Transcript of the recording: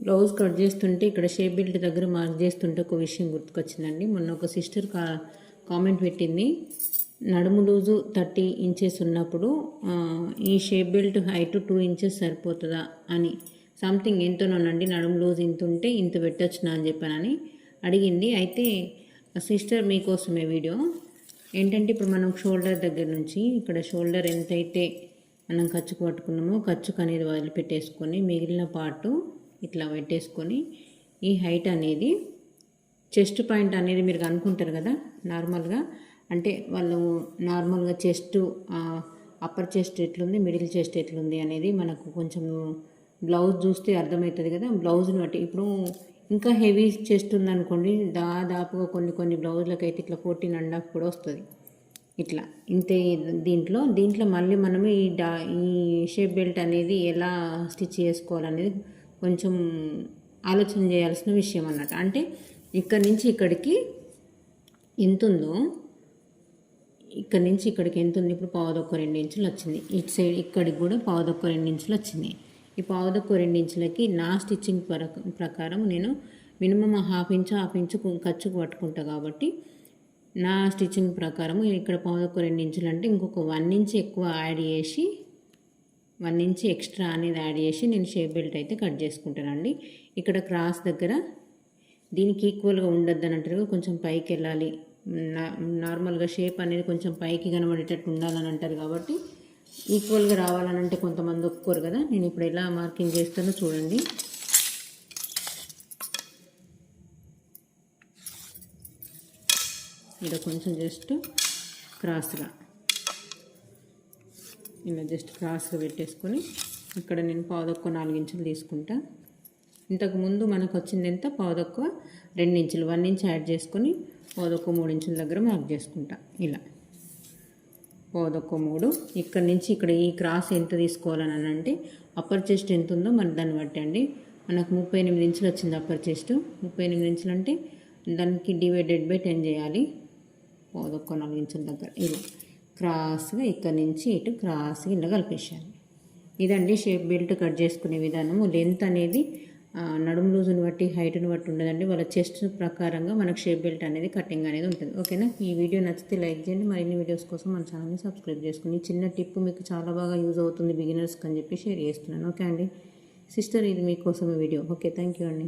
Blouse cut చేస్తుంటే ఇక్కడ shape belt దగ్గర మార్క్ చేస్తుంటే ఒక విషయం గుర్తుకొచ్చిందండి. మొన్న ఒక సిస్టర్ కామెంట్ పెట్టింది, నడుము లూజు 30 ఇంచెస్ ఉన్నప్పుడు ఈ షేప్ బెల్ట్ హైట్ 2 ఇంచెస్ సరిపోతుందా అని సంథింగ్ ఎంతోనండి, నడుము లూజ్ ఇంత ఉంటే ఇంత పెట్టొచ్చునా అని చెప్పానని అడిగింది. అయితే సిస్టర్ మీకోసమే వీడియో ఏంటంటే, ఇప్పుడు మనం షోల్డర్ దగ్గర నుంచి ఇక్కడ షోల్డర్ ఎంతైతే మనం ఖర్చుకు పట్టుకున్నామో ఖర్చుకు అనేది వదిలిపెట్టేసుకొని మిగిలిన పార్టు ఇట్లా పెట్టేసుకొని ఈ హైట్ అనేది చెస్ట్ పాయింట్ అనేది మీరు అనుకుంటారు కదా నార్మల్గా, అంటే వాళ్ళు నార్మల్గా చెస్ట్ అప్పర్ చెస్ట్ ఎట్లుంది, మిడిల్ చెస్ట్ ఎట్లుంది అనేది మనకు కొంచెం బ్లౌజ్ చూస్తే అర్థమవుతుంది కదా. బ్లౌజ్ని బట్టి ఇప్పుడు ఇంకా హెవీ చెస్ట్ ఉందనుకోండి, దాదాపుగా కొన్ని బ్లౌజ్లకు అయితే ఇట్లా 14.5 కూడా వస్తుంది. ఇట్లా ఇంతే. దీంట్లో మళ్ళీ మనము ఈ షేప్ బెల్ట్ అనేది ఎలా స్టిచ్ చేసుకోవాలనేది కొంచెం ఆలోచన చేయాల్సిన విషయం అన్నట్టు. అంటే ఇక్కడి నుంచి ఇక్కడికి ఎంత ఉందో, ఇక్కడి నుంచి ఇక్కడికి ఎంత ఉంది, ఇప్పుడు 1.25-2 ఇంచులు వచ్చింది. ఇటు సైడ్ ఇక్కడికి కూడా 1.25-2 ఇంచులు వచ్చింది. ఈ 1.25-2 ఇంచులకి నా స్టిచ్చింగ్ ప్రకారం నేను మినిమం హాఫ్ ఇంచు ఖర్చుకు పట్టుకుంటా కాబట్టి నా స్టిచ్చింగ్ ప్రకారం ఇక్కడ 1.25-2 ఇంచులు అంటే ఇంకొక 1 ఇంచ్ ఎక్కువ యాడ్ చేసి 1 ఇంచ్ ఎక్స్ట్రా అనేది యాడ్ చేసి నేను షేప్ బెల్ట్ అయితే కట్ చేసుకుంటానండి. ఇక్కడ క్రాస్ దగ్గర దీనికి ఈక్వల్గా ఉండొద్దు అని అంటారు, కొంచెం పైకి వెళ్ళాలి, నార్మల్గా షేప్ అనేది కొంచెం పైకి కనబడేటట్టు ఉండాలని అంటారు. కాబట్టి ఈక్వల్గా రావాలని అంటే కొంతమంది ఒప్పుకోరు కదా. నేను ఇప్పుడు ఎలా మార్కింగ్ చేస్తానో చూడండి. ఇలా కొంచెం జస్ట్ క్రాస్గా ఇలా జస్ట్ క్రాస్గా పెట్టేసుకొని ఇక్కడ నేను 1.25-4 ఇంచులు తీసుకుంటా. ఇంతకుముందు మనకు వచ్చింది ఎంత, 1.25-2 ఇంచులు, 1 ఇంచ్ యాడ్ చేసుకొని 1.25-3 ఇంచుల దగ్గర మార్క్ చేసుకుంటా. ఇలా 1.25-3. ఇక్కడి నుంచి ఇక్కడ ఈ క్రాస్ ఎంత తీసుకోవాలని అంటే అప్పర్ చెస్ట్ ఎంత ఉందో మరి దాన్ని బట్టి అండి. మనకు 38 ఇంచులు వచ్చింది అప్పర్ చెస్ట్. 38 ఇంచులు అంటే దానికి డివైడెడ్ బై 10 చేయాలి. 1.25-4 ఇంచుల దగ్గర ఇలా క్రాస్గా ఇక్కడి నుంచి ఇటు క్రాస్గా ఇలా కలిపేసాను. ఇదండి షేప్ బెల్ట్ కట్ చేసుకునే విధానము. లెంత్ అనేది నడుము లూజుని బట్టి హైట్ని బట్టి ఉండదండి, వాళ్ళ చెస్ట్ ప్రకారంగా మనకు షేప్ బెల్ట్ అనేది కటింగ్ అనేది ఉంటుంది. ఓకేనా. ఈ వీడియో నచ్చితే లైక్ చేయండి. మరిన్ని వీడియోస్ కోసం మన ఛానల్ని సబ్స్క్రైబ్ చేసుకుని చిన్న టిప్ మీకు చాలా బాగా యూజ్ అవుతుంది బిగినర్స్కి అని చెప్పి షేర్ చేస్తున్నాను. ఓకే అండి సిస్టర్, ఇది మీకోసమే వీడియో. ఓకే, థ్యాంక్ యూ అండి.